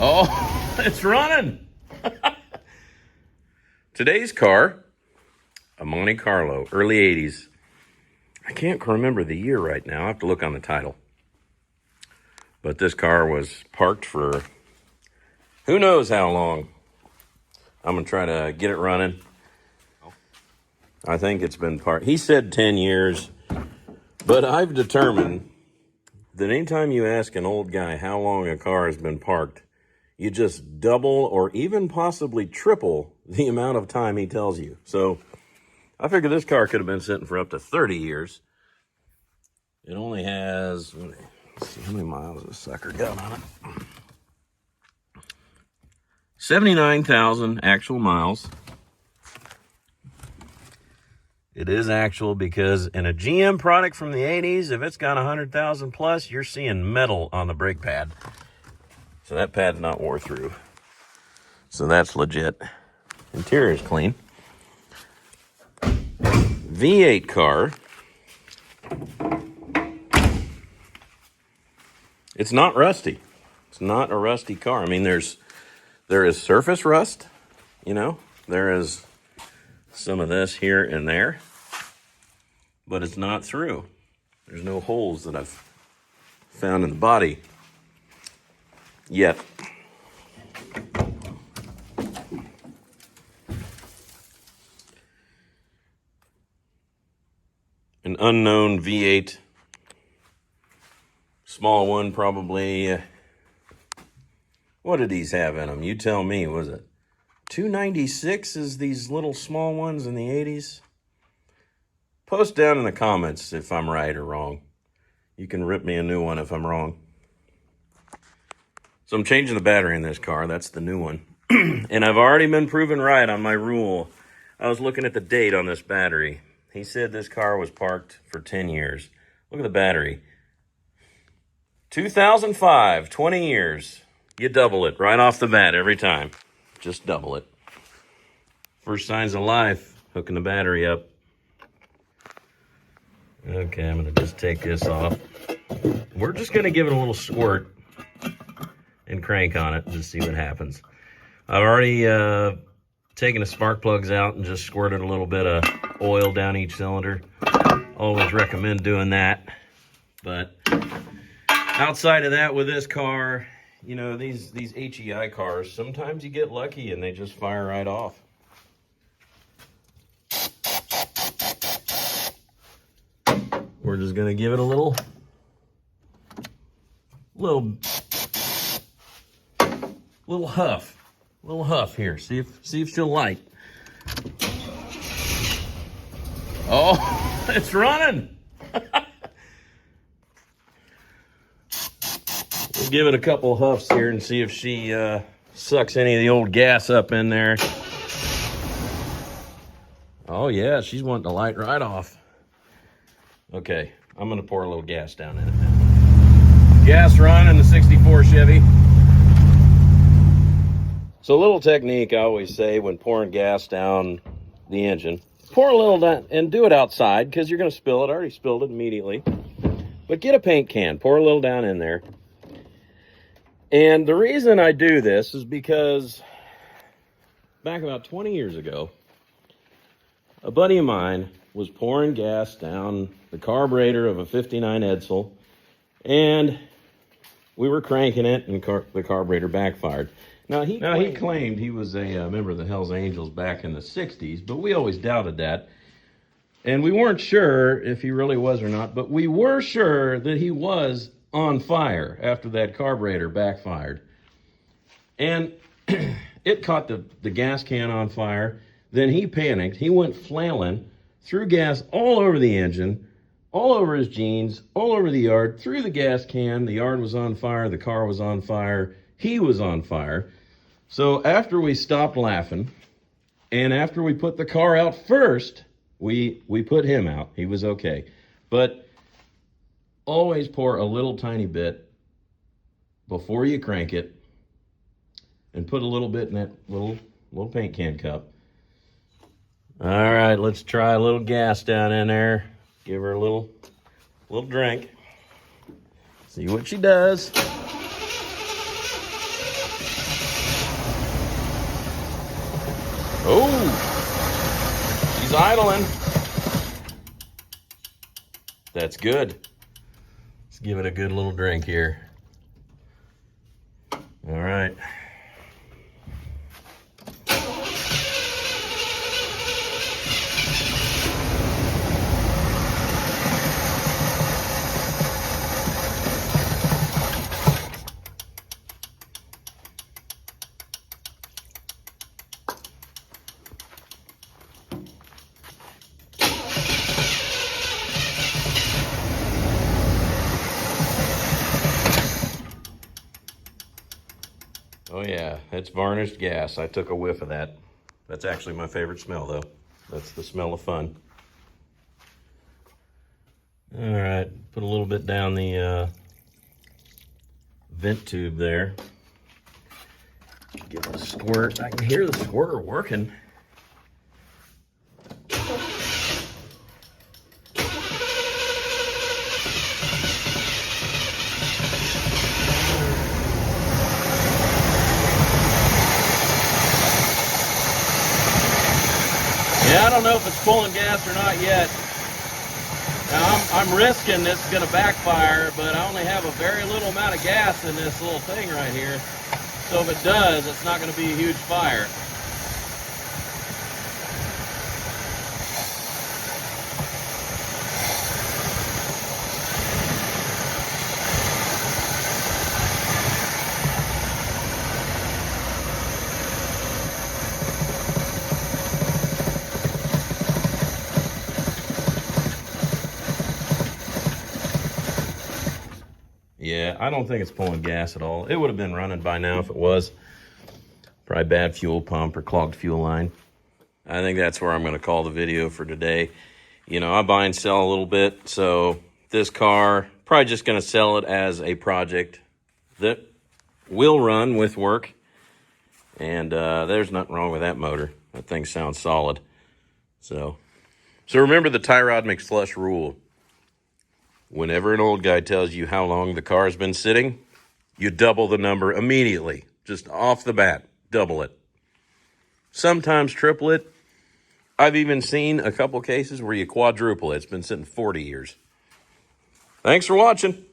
Oh, it's running. Today's car, a Monte Carlo, early 80s. I can't remember the year right now. I have to look on the title. But this car was parked for who knows how long. I'm going to try to get it running. I think it's been parked. He said 10 years, but I've determined that anytime you ask an old guy how long a car has been parked, you just double or even possibly triple the amount of time he tells you. So I figured this car could have been sitting for up to 30 years. It only has, let's see how many miles this sucker got on it. 79,000 actual miles. It is actual because in a GM product from the 80s, if it's got 100,000 plus, you're seeing metal on the brake pad. So that pad's not wore through. So that's legit. Interior is clean. V8 car. It's not rusty. It's not a rusty car. I mean, there is surface rust, you know. There is some of this here and there, but it's not through. There's no holes that I've found in the body yet. An unknown V8, small one probably. What did these have in them? You tell me, was it 296 is these little small ones in the 80s? Post down in the comments if I'm right or wrong. You can rip me a new one if I'm wrong. So I'm changing the battery in this car. That's the new one. And I've already been proven right on my rule. I was looking at the date on this battery. He said this car was parked for 10 years. Look at the battery. 2005, 20 years. You double it right off the bat every time. Just double it. First signs of life, hooking the battery up. Okay, I'm going to just take this off. We're just going to give it a little squirt and crank on it and just see what happens. I've already taken the spark plugs out and just squirted a little bit of oil down each cylinder. Always recommend doing that. But outside of that, with this car, you know, these HEI cars, sometimes you get lucky and they just fire right off. We're just gonna give it a little huff here. See if she'll light. Oh, it's running. We'll give it a couple huffs here and see if she sucks any of the old gas up in there. Oh yeah, she's wanting to light right off. Okay, I'm gonna pour a little gas down in it now. Gas run in the 64 Chevy. So a little technique I always say when pouring gas down the engine, pour a little down and do it outside because you're gonna spill it. I already spilled it immediately. But get a paint can, pour a little down in there. And the reason I do this is because back about 20 years ago, a buddy of mine was pouring gas down the carburetor of a 59 Edsel, and we were cranking it, and the carburetor backfired. Now, he claimed he was a member of the Hells Angels back in the 60s, but we always doubted that. And we weren't sure if he really was or not, but we were sure that he was on fire after that carburetor backfired. And it caught the gas can on fire. Then he panicked. He went flailing, threw gas all over the engine, all over his jeans, all over the yard, threw the gas can. The yard was on fire. The car was on fire. He was on fire. So after we stopped laughing, and after we put the car out first, we put him out. He was okay. But always pour a little tiny bit before you crank it, and put a little bit in that little paint can cup. All right, let's try a little gas down in there. Give her a little drink. See what she does. Engine's idling. That's good. Let's give it a good little drink here. All right. Oh yeah, it's varnished gas. I took a whiff of that. That's actually my favorite smell though. That's the smell of fun. All right, put a little bit down the vent tube there. Give it a squirt. I can hear the squirter working. Yeah, I don't know if it's pulling gas or not yet. Now, I'm risking this is going to backfire, but I only have a very little amount of gas in this little thing right here. So if it does, it's not going to be a huge fire. Yeah, I don't think it's pulling gas at all. It would have been running by now if it was. Probably bad fuel pump or clogged fuel line. I think that's where I'm going to call the video for today. You know, I buy and sell a little bit, so this car, probably just going to sell it as a project that will run with work. And there's nothing wrong with that motor. That thing sounds solid. So remember the tie rod McFlush rule. Whenever an old guy tells you how long the car's been sitting, you double the number immediately. Just off the bat, double it. Sometimes triple it. I've even seen a couple cases where you quadruple it. It's been sitting 40 years. Thanks for watching.